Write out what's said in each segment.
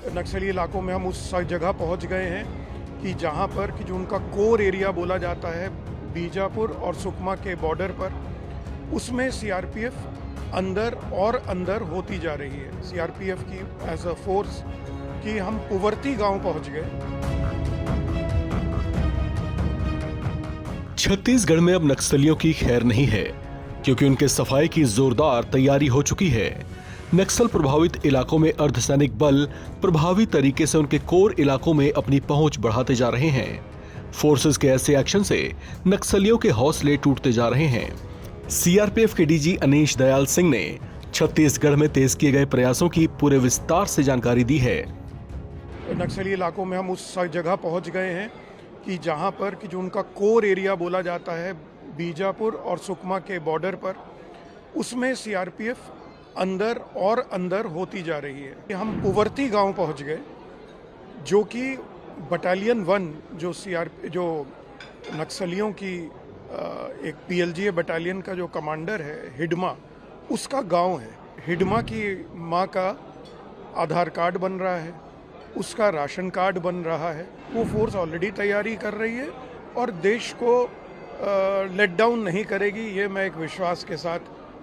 नक्सली इलाकों में हम उस जगह पहुंच गए हैं कि जहां पर कि जो उनका कोर एरिया बोला जाता है बीजापुर और सुकमा के बॉर्डर पर, उसमें सीआरपीएफ अंदर और अंदर होती जा रही है। सीआरपीएफ की एज अ फोर्स कि हम पुवर्ती गांव पहुंच गए। छत्तीसगढ़ में अब नक्सलियों की खैर नहीं है, क्योंकि उनके सफाई की जोरदार तैयारी हो चुकी है। नक्सल प्रभावित इलाकों में अर्धसैनिक बल प्रभावी तरीके से उनके कोर इलाकों में अपनी पहुंच बढ़ाते जा रहे हैं। फोर्सेस के ऐसे एक्शन से नक्सलियों के हौसले टूटते जा रहे हैं। सीआरपीएफ के डीजी अनीश दयाल सिंह ने छत्तीसगढ़ में तेज किए गए प्रयासों की पूरे विस्तार से जानकारी दी है। नक्सली इलाकों में हम उस जगह पहुंच गए हैं कि जहां पर कि जो उनका कोर एरिया बोला जाता है बीजापुर और सुकमा के बॉर्डर पर, उसमें सीआरपीएफ अंदर और अंदर होती जा रही है। हम पुवर्ती गांव पहुंच गए, जो कि बटालियन 1 जो नक्सलियों की एक पीएलजीए बटालियन का जो कमांडर है हिडमा, उसका गांव है। हिडमा की माँ का आधार कार्ड बन रहा है, उसका राशन कार्ड बन रहा है। वो फोर्स ऑलरेडी तैयारी कर रही है और देश को लेट डाउन नहीं करेगी, ये मैं एक विश्वास के साथ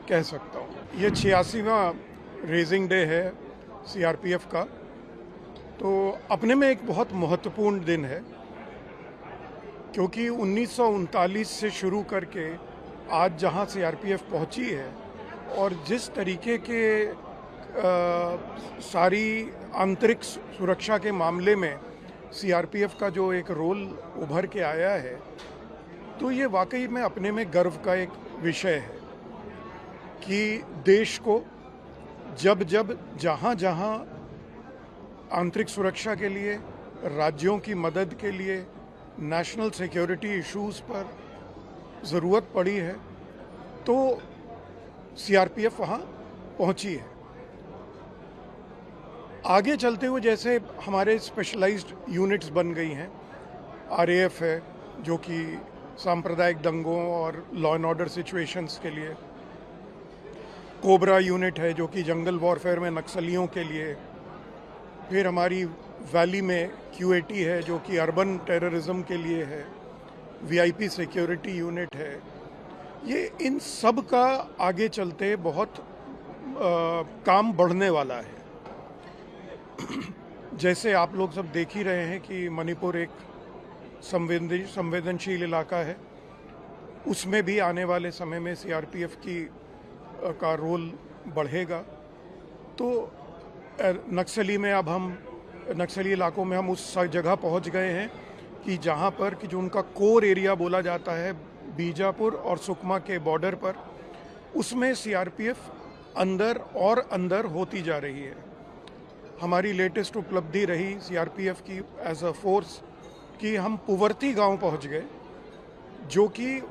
कह सकता हूँ। ये 86वां रेजिंग डे है सीआरपीएफ का, तो अपने में एक बहुत महत्वपूर्ण दिन है, क्योंकि 1939 से शुरू करके आज जहाँ सीआरपीएफ पहुँची है और जिस तरीके के सारी आंतरिक सुरक्षा के मामले में सीआरपीएफ का जो एक रोल उभर के आया है, तो ये वाकई में अपने में गर्व का एक विषय है कि देश को जब जब जहाँ जहाँ आंतरिक सुरक्षा के लिए, राज्यों की मदद के लिए, नेशनल सिक्योरिटी इश्यूज़ पर ज़रूरत पड़ी है, तो सीआरपीएफ वहाँ पहुँची है। आगे चलते हुए जैसे हमारे स्पेशलाइज्ड यूनिट्स बन गई हैं, आरएएफ है जो कि सांप्रदायिक दंगों और लॉ एंड ऑर्डर सिचुएशंस के लिए, कोबरा यूनिट है जो कि जंगल वॉरफेयर में नक्सलियों के लिए, फिर हमारी वैली में क्यूएटी है जो कि अर्बन टेररिज्म के लिए है, वीआईपी सिक्योरिटी यूनिट है। ये इन सब का आगे चलते बहुत काम बढ़ने वाला है। जैसे आप लोग सब देख ही रहे हैं कि मणिपुर एक संवेदनशील इलाका है, उसमें भी आने वाले समय में सीआरपीएफ का रोल बढ़ेगा। तो नक्सली इलाकों में हम उस जगह पहुंच गए हैं कि जहां पर कि जो उनका कोर एरिया बोला जाता है बीजापुर और सुकमा के बॉर्डर पर, उसमें सीआरपीएफ अंदर और अंदर होती जा रही है। हमारी लेटेस्ट उपलब्धि रही सीआरपीएफ की एज अ फोर्स कि हम पुवर्ती गांव पहुंच गए, जो कि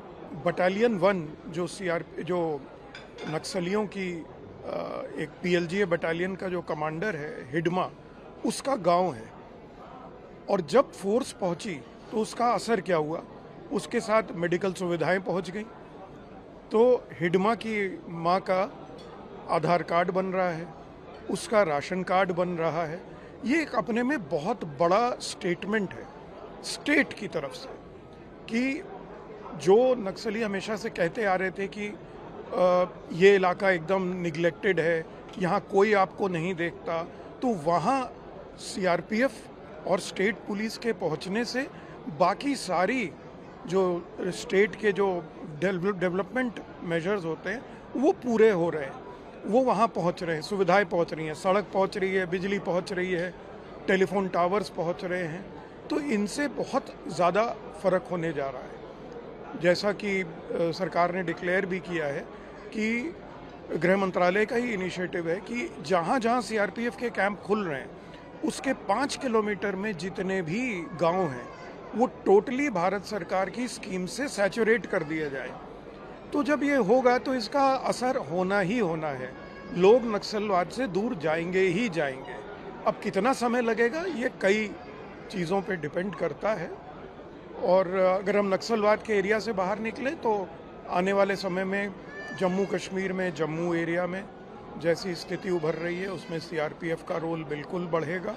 बटालियन 1 जो नक्सलियों की एक पीएलजीए बटालियन का जो कमांडर है हिडमा, उसका गांव है। और जब फोर्स पहुंची तो उसका असर क्या हुआ, उसके साथ मेडिकल सुविधाएं पहुंच गई। तो हिडमा की माँ का आधार कार्ड बन रहा है, उसका राशन कार्ड बन रहा है। ये एक अपने में बहुत बड़ा स्टेटमेंट है स्टेट की तरफ से, कि जो नक्सली हमेशा से कहते आ रहे थे कि ये इलाका एकदम निगलेक्टेड है, यहाँ कोई आपको नहीं देखता, तो वहाँ सीआरपीएफ और स्टेट पुलिस के पहुँचने से बाकी सारी जो स्टेट के जो डेवलपमेंट मेजर्स होते हैं वो पूरे हो रहे हैं, वो वहाँ पहुँच रहे हैं, सुविधाएं पहुँच रही हैं, सड़क पहुँच रही है, बिजली पहुँच रही है, टेलीफोन टावर्स पहुँच रहे हैं। तो इनसे बहुत ज़्यादा फ़र्क होने जा रहा है। जैसा कि सरकार ने डिक्लेयर भी किया है कि गृह मंत्रालय का ही इनिशिएटिव है कि जहाँ जहाँ सीआरपीएफ के कैंप खुल रहे हैं उसके 5 किलोमीटर में जितने भी गांव हैं वो टोटली भारत सरकार की स्कीम से सैचुरेट कर दिया जाए। तो जब ये होगा तो इसका असर होना ही होना है, लोग नक्सलवाद से दूर जाएंगे ही जाएंगे। अब कितना समय लगेगा ये कई चीज़ों पे डिपेंड करता है, और अगर हम नक्सलवाद के एरिया से बाहर निकले तो आने वाले समय में जम्मू कश्मीर में, जम्मू एरिया में जैसी स्थिति उभर रही है उसमें सीआरपीएफ का रोल बिल्कुल बढ़ेगा।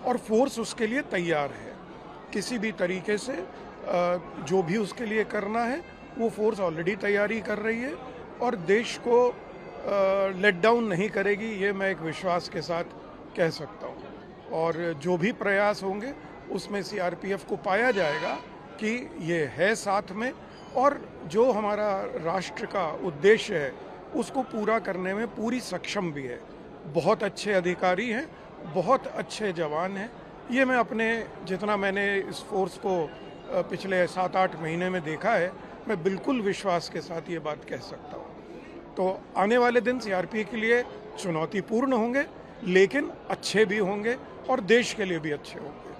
और फोर्स उसके लिए तैयार है। किसी भी तरीके से जो भी उसके लिए करना है वो फोर्स ऑलरेडी तैयारी कर रही है और देश को लेट डाउन नहीं करेगी, ये मैं एक विश्वास के साथ कह सकता हूँ। और जो भी प्रयास होंगे उसमें सीआरपीएफ को पाया जाएगा कि ये है साथ में, और जो हमारा राष्ट्र का उद्देश्य है उसको पूरा करने में पूरी सक्षम भी है। बहुत अच्छे अधिकारी हैं, बहुत अच्छे जवान हैं। ये मैं अपने जितना मैंने इस फोर्स को पिछले 7-8 महीने में देखा है, मैं बिल्कुल विश्वास के साथ ये बात कह सकता हूँ। तो आने वाले दिन सीआरपीएफ के लिए चुनौतीपूर्ण होंगे, लेकिन अच्छे भी होंगे और देश के लिए भी अच्छे होंगे।